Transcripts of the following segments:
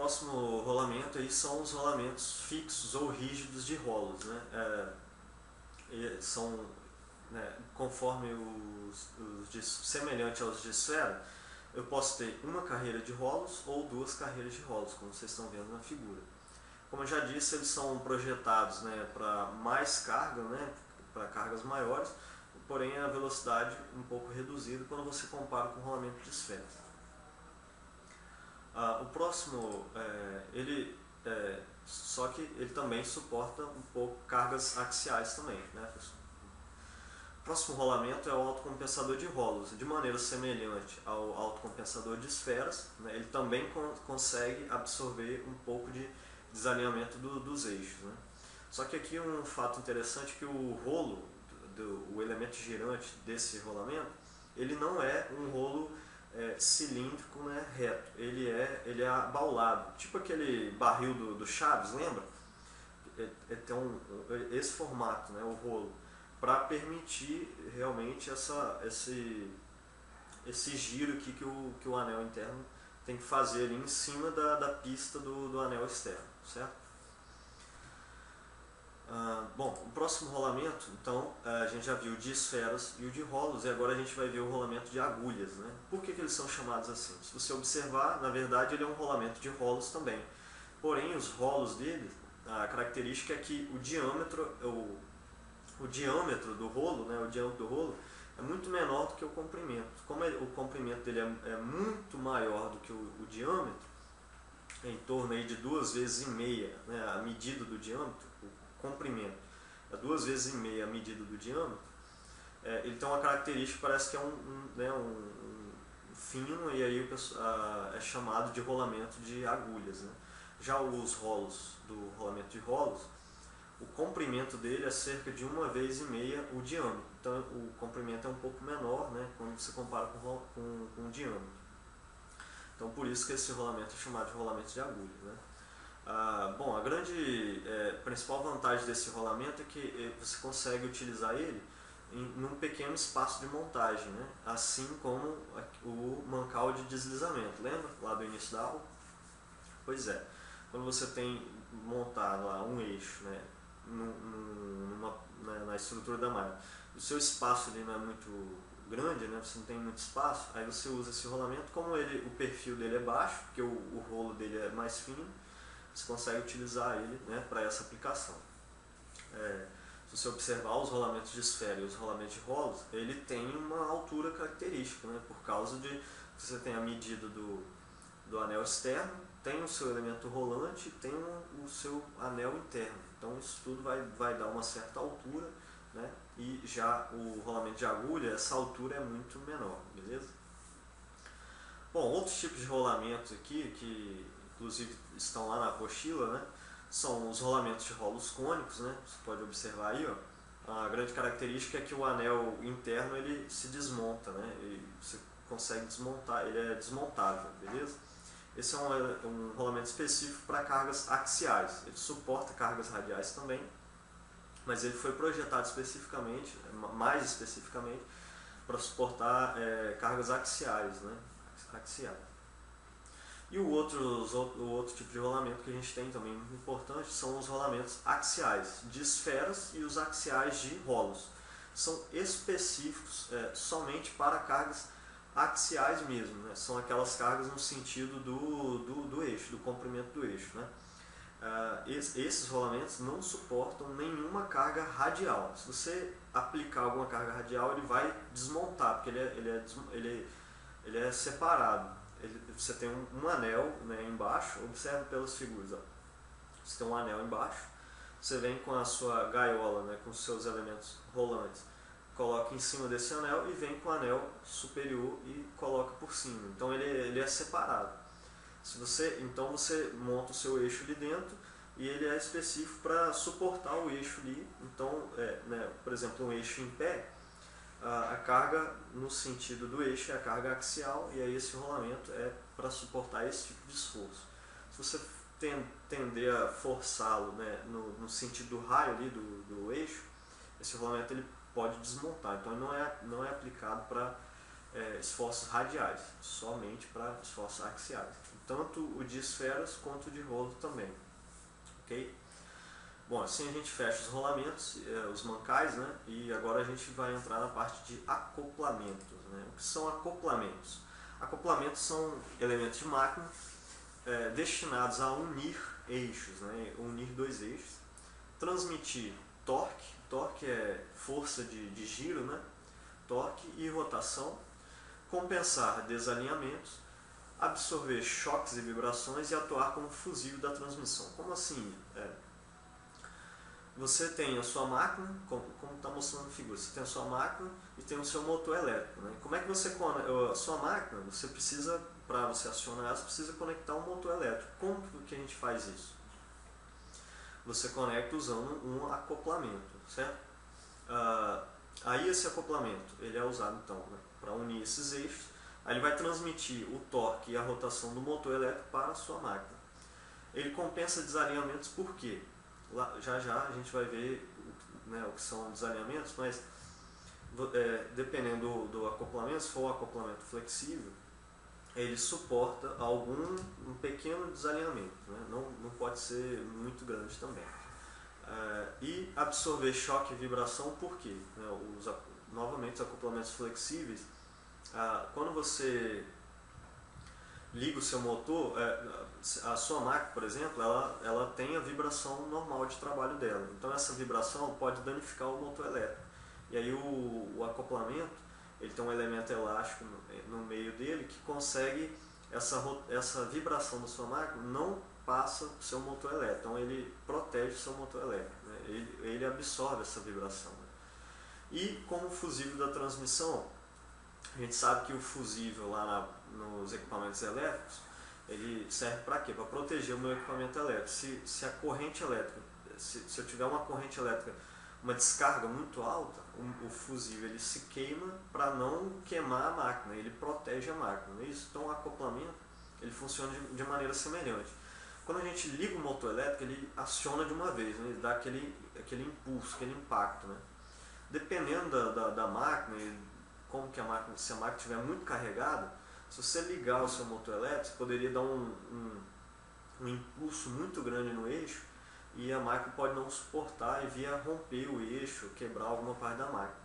próximo rolamento aí são os rolamentos fixos ou rígidos de rolos, né? São, né, conforme semelhante aos de esfera, eu posso ter uma carreira de rolos ou duas carreiras de rolos, como vocês estão vendo na figura. Como eu já disse, eles são projetados, né, para mais carga, né, para cargas maiores, porém a velocidade um pouco reduzida quando você compara com o rolamento de esfera. O próximo, só que ele também suporta um pouco cargas axiais também, né, pessoal? O próximo rolamento é o autocompensador de rolos. De maneira semelhante ao autocompensador de esferas, né, ele também consegue absorver um pouco de desalinhamento dos eixos, né? Só que aqui um fato interessante é que o rolo, o elemento girante desse rolamento, ele não é um rolo cilíndrico, né, reto, ele é abaulado, tipo aquele barril do Chaves, lembra? Tem esse formato, né, o rolo, para permitir realmente esse giro aqui que o anel interno tem que fazer ali em cima da pista do anel externo, certo? Bom, o próximo rolamento, então, a gente já viu o de esferas e o de rolos, e agora a gente vai ver o rolamento de agulhas, né? Por que eles são chamados assim? Se você observar, na verdade ele é um rolamento de rolos também. Porém, os rolos dele, a característica é que o diâmetro do rolo, né, o diâmetro do rolo é muito menor do que o comprimento. Como o comprimento dele é muito maior do que o diâmetro, em torno aí de 2,5 vezes, né, a medida do diâmetro, o comprimento é 2,5 vezes a medida do diâmetro, ele tem uma característica, parece que é um fino, e aí é chamado de rolamento de agulhas, né? Já os rolos do rolamento de rolos, o comprimento dele é cerca de 1,5 vezes o diâmetro. Então o comprimento é um pouco menor, né, quando você compara com o diâmetro. Então por isso que esse rolamento é chamado de rolamento de agulha, né? Bom, a principal vantagem desse rolamento é que você consegue utilizar ele num pequeno espaço de montagem, né? Assim como o mancal de deslizamento, lembra lá do início da aula? Pois é, quando você tem montado lá um eixo, né, na estrutura da malha, o seu espaço ali não é muito grande, né, você não tem muito espaço, aí você usa esse rolamento. Como o perfil dele é baixo, porque o rolo dele é mais fino, você consegue utilizar ele, né, para essa aplicação. Se você observar os rolamentos de esfera e os rolamentos de rolos, ele tem uma altura característica, né, por causa de que você tem a medida do anel externo, tem o seu elemento rolante, tem o seu anel interno. Então isso tudo vai dar uma certa altura, né? E já o rolamento de agulha, essa altura é muito menor, beleza? Bom, outros tipos de rolamentos aqui, que inclusive estão lá na apostila, né, são os rolamentos de rolos cônicos, né? Você pode observar aí, ó, a grande característica é que o anel interno ele se desmonta, né? E você consegue desmontar, ele é desmontável, beleza? Esse é um rolamento específico para cargas axiais. Ele suporta cargas radiais também, mas ele foi projetado especificamente, mais especificamente, para suportar cargas axiais, né? E o outro tipo de rolamento que a gente tem também muito importante são os rolamentos axiais de esferas e os axiais de rolos. São específicos somente para cargas axiais mesmo, né? São aquelas cargas no sentido do eixo, do comprimento do eixo, né? Esses rolamentos não suportam nenhuma carga radial. Se você aplicar alguma carga radial, ele vai desmontar, porque ele é separado. Você tem um anel, né, embaixo, observe pelas figuras, ó. Você tem um anel embaixo, você vem com a sua gaiola, né, com os seus elementos rolantes, coloca em cima desse anel e vem com o anel superior e coloca por cima. Então ele é separado. Então você monta o seu eixo ali dentro e ele é específico para suportar o eixo ali. Então, né, por exemplo, um eixo em pé, a carga no sentido do eixo é a carga axial, e aí esse rolamento é para suportar esse tipo de esforço. Se você tender a forçá-lo, né, no sentido do raio ali do eixo, esse rolamento ele pode desmontar. Então ele não é aplicado para esforços radiais, somente para esforços axiais. tanto o de esferas quanto o de rolo também. Ok? Bom, assim a gente fecha os rolamentos, os mancais, né? E agora a gente vai entrar na parte de acoplamentos, né? O que são acoplamentos? Acoplamentos são elementos de máquina destinados a unir eixos, né? Unir dois eixos, transmitir torque é força de giro, né? Torque e rotação, compensar desalinhamentos, absorver choques e vibrações e atuar como fusível da transmissão. Como assim? Você tem a sua máquina, como está mostrando na figura, você tem a sua máquina e tem o seu motor elétrico. Né? Como é que você conecta a sua máquina? Você precisa, para você acionar ela, você precisa conectar um motor elétrico. Como que a gente faz isso? Você conecta usando um acoplamento, certo? Aí esse acoplamento ele é usado então, né, para unir esses eixos. Aí ele vai transmitir o torque e a rotação do motor elétrico para a sua máquina. Ele compensa desalinhamentos por quê? Já a gente vai ver, né, o que são desalinhamentos, mas dependendo do acoplamento, se for um acoplamento flexível, ele suporta um pequeno desalinhamento, né? Não pode ser muito grande também. E absorver choque e vibração, por quê? Novamente, os acoplamentos flexíveis, quando você liga o seu motor, a sua máquina, por exemplo, ela tem a vibração normal de trabalho dela. Então essa vibração pode danificar o motor elétrico. E aí o acoplamento, ele tem um elemento elástico no meio dele que consegue essa vibração da sua máquina não passa para o seu motor elétrico. Então ele protege o seu motor elétrico, né? Ele absorve essa vibração. Né? E como fusível da transmissão, a gente sabe que o fusível lá nos equipamentos elétricos, ele serve para quê? Para proteger o meu equipamento elétrico. Se a corrente elétrica, se eu tiver uma corrente elétrica, uma descarga muito alta, o fusível ele se queima para não queimar a máquina, ele protege a máquina. Não é isso? Então o acoplamento ele funciona de maneira semelhante. Quando a gente liga o motor elétrico, ele aciona de uma vez, né? Ele dá aquele impulso, aquele impacto. Né? Dependendo da máquina, se a máquina estiver muito carregada, se você ligar o seu motor elétrico, poderia dar um impulso muito grande no eixo e a máquina pode não suportar e vir a romper o eixo, quebrar alguma parte da máquina.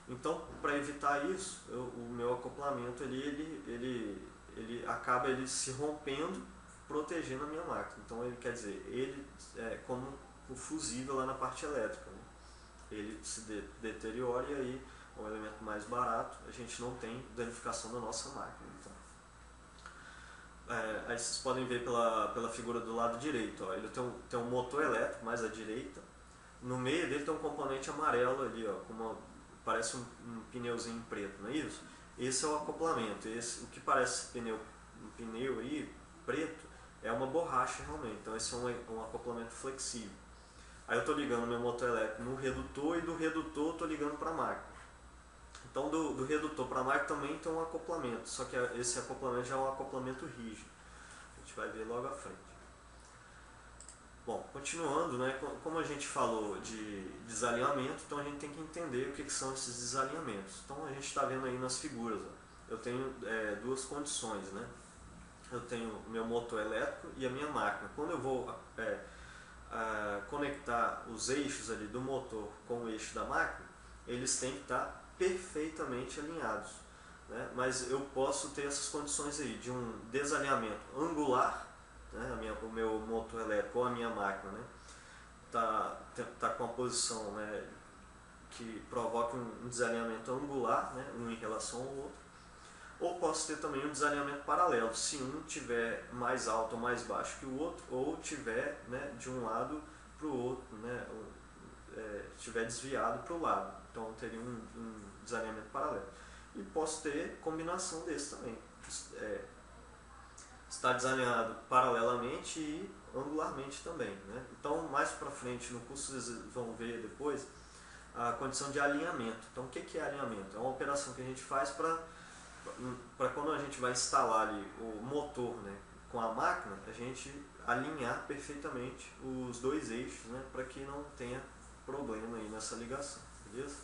Então, para evitar isso, o meu acoplamento ele acaba se rompendo, protegendo a minha máquina. Então, ele quer dizer, ele é como o fusível lá na parte elétrica. Né? Ele se deteriora e aí é um elemento mais barato, a gente não tem danificação da nossa máquina. Então, aí vocês podem ver pela figura do lado direito, ó, ele tem um motor elétrico mais à direita, no meio dele tem um componente amarelo ali, ó, parece um pneuzinho preto, não é isso? Esse é o acoplamento, o que parece um pneu aí, preto, é uma borracha realmente, então esse é um acoplamento flexível. Aí eu estou ligando meu motor elétrico no redutor e do redutor estou ligando para a máquina. Então do redutor para a máquina também tem um acoplamento, só que esse acoplamento já é um acoplamento rígido. A gente vai ver logo à frente. Bom, continuando, né, como a gente falou de desalinhamento, então a gente tem que entender o que são esses desalinhamentos. Então a gente está vendo aí nas figuras, ó, eu tenho duas condições, né? Eu tenho o meu motor elétrico e a minha máquina. Quando eu vou conectar os eixos ali do motor com o eixo da máquina, eles têm que estar perfeitamente alinhados, né? Mas eu posso ter essas condições aí de um desalinhamento angular, né? O meu motor elétrico ou a minha máquina, né? tá com a posição, né, que provoca um desalinhamento angular, né, um em relação ao outro, ou posso ter também um desalinhamento paralelo, se um tiver mais alto ou mais baixo que o outro, ou tiver, né, de um lado para o outro, né, estiver desviado para o lado. Então teria um desalinhamento paralelo. E posso ter combinação desse também. Está desalinhado paralelamente e angularmente também. Né? Então mais para frente no curso vocês vão ver depois a condição de alinhamento. Então o que é alinhamento? É uma operação que a gente faz para quando a gente vai instalar ali o motor, né, com a máquina, a gente alinhar perfeitamente os dois eixos, né, para que não tenha problema aí nessa ligação, beleza?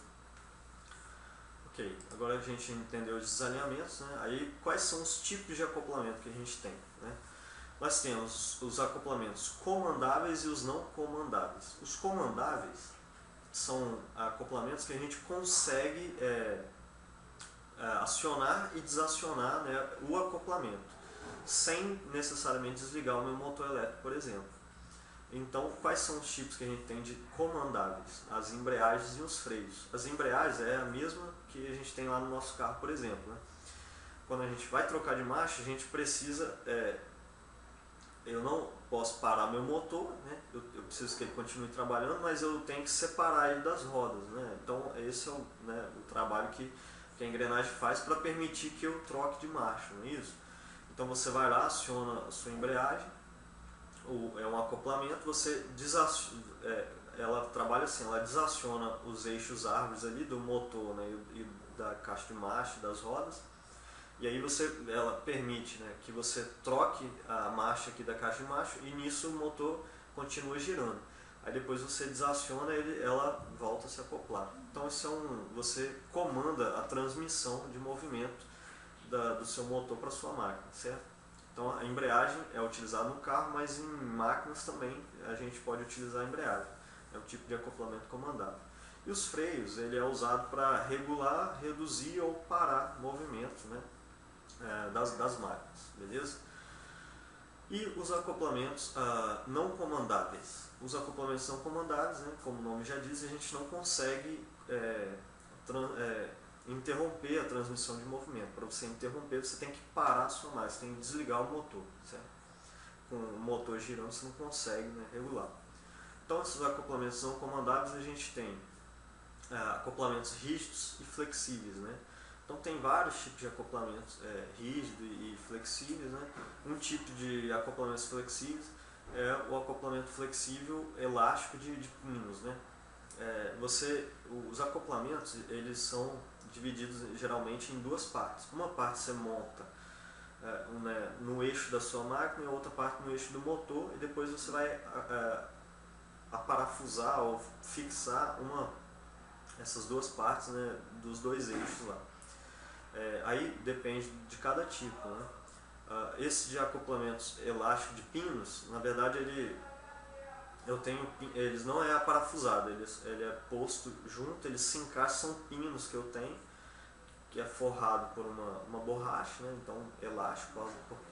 Ok, agora a gente entendeu os desalinhamentos, né? Aí quais são os tipos de acoplamento que a gente tem, né? nós temos os acoplamentos comandáveis e os não comandáveis. Os comandáveis são acoplamentos que a gente consegue acionar e desacionar, né, o acoplamento, sem necessariamente desligar o meu motor elétrico, por exemplo. Então, quais são os tipos que a gente tem de comandáveis? As embreagens e os freios. As embreagens é a mesma que a gente tem lá no nosso carro, por exemplo, né? Quando a gente vai trocar de marcha, a gente precisa... eu não posso parar meu motor, né? Eu preciso que ele continue trabalhando, mas eu tenho que separar ele das rodas, né? Então, esse é o trabalho que a engrenagem faz para permitir que eu troque de marcha, não é isso? Então, você vai lá, aciona a sua embreagem, é um acoplamento, ela trabalha assim, ela desaciona os eixos árvores ali do motor, né, e da caixa de marcha, das rodas, e aí ela permite, né, que você troque a marcha aqui da caixa de marcha e nisso o motor continua girando. Aí depois você desaciona ela volta a se acoplar. Então você comanda a transmissão de movimento do seu motor para a sua máquina, certo? Então a embreagem é utilizada no carro, mas em máquinas também a gente pode utilizar a embreagem. É um tipo de acoplamento comandável. E os freios, ele é usado para regular, reduzir ou parar movimentos, né, das máquinas, beleza? E os acoplamentos não comandáveis. Os acoplamentos não comandáveis, né, como o nome já diz, a gente não consegue interromper a transmissão de movimento. Para você interromper, você tem que parar a sua máquina, você tem que desligar o motor, certo? Com o motor girando, você não consegue, né, regular. Então, esses acoplamentos não comandáveis, a gente tem acoplamentos rígidos e flexíveis, né? Então, tem vários tipos de acoplamentos rígidos e flexíveis, né? Um tipo de acoplamentos flexíveis é o acoplamento flexível elástico de pinos, né? Os acoplamentos, eles são divididos geralmente em duas partes. Uma parte você monta no eixo da sua máquina e a outra parte no eixo do motor, e depois você vai aparafusar ou fixar essas duas partes, né, dos dois eixos lá. Aí depende de cada tipo, né? Esse de acoplamentos elásticos de pinos, na verdade eles não é aparafusado, ele é posto junto, eles se encaixam, são pinos que eu tenho, que é forrado por uma borracha, né? Então elástico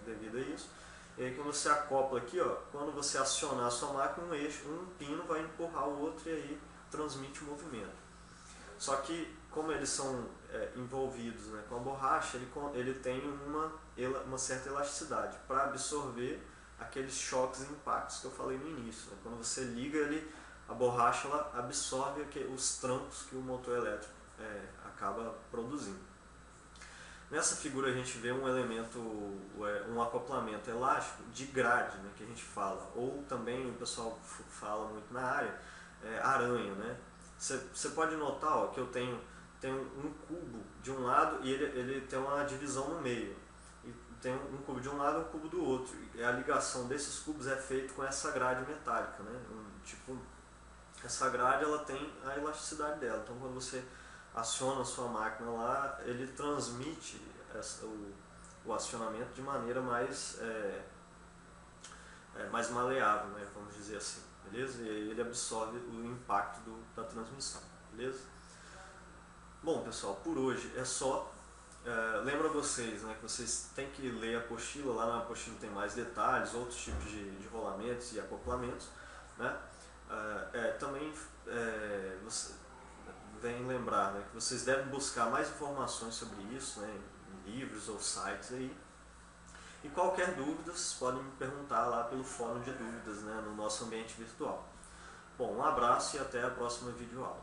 devido a isso. E aí quando você acopla aqui, ó, quando você acionar a sua máquina, um pino vai empurrar o outro e aí transmite o movimento. Só que como eles são envolvidos, né, com a borracha, ele tem uma certa elasticidade para absorver aqueles choques e impactos que eu falei no início, né? Quando você liga a borracha, ela absorve os trancos que o motor elétrico acaba produzindo. Nessa figura a gente vê um elemento, um acoplamento elástico de grade, né, que a gente fala, ou também o pessoal fala muito na área, aranha, né? Você pode notar, ó, que eu tenho um cubo de um lado e ele tem uma divisão no meio. E tem um cubo de um lado e um cubo do outro. E a ligação desses cubos é feita com essa grade metálica, né? Essa grade, ela tem a elasticidade dela. Então quando você aciona a sua máquina lá, ele transmite o acionamento de maneira mais maleável, né? Vamos dizer assim. Beleza? E aí ele absorve o impacto da transmissão, beleza? Bom, pessoal, por hoje é só. Lembro a vocês, né, que vocês têm que ler a apostila, lá na apostila tem mais detalhes, outros tipos de rolamentos e acoplamentos, né? Também vem lembrar, né, que vocês devem buscar mais informações sobre isso, né, em livros ou sites aí. E qualquer dúvida, vocês podem me perguntar lá pelo fórum de dúvidas, né, no nosso ambiente virtual. Bom, um abraço e até a próxima videoaula.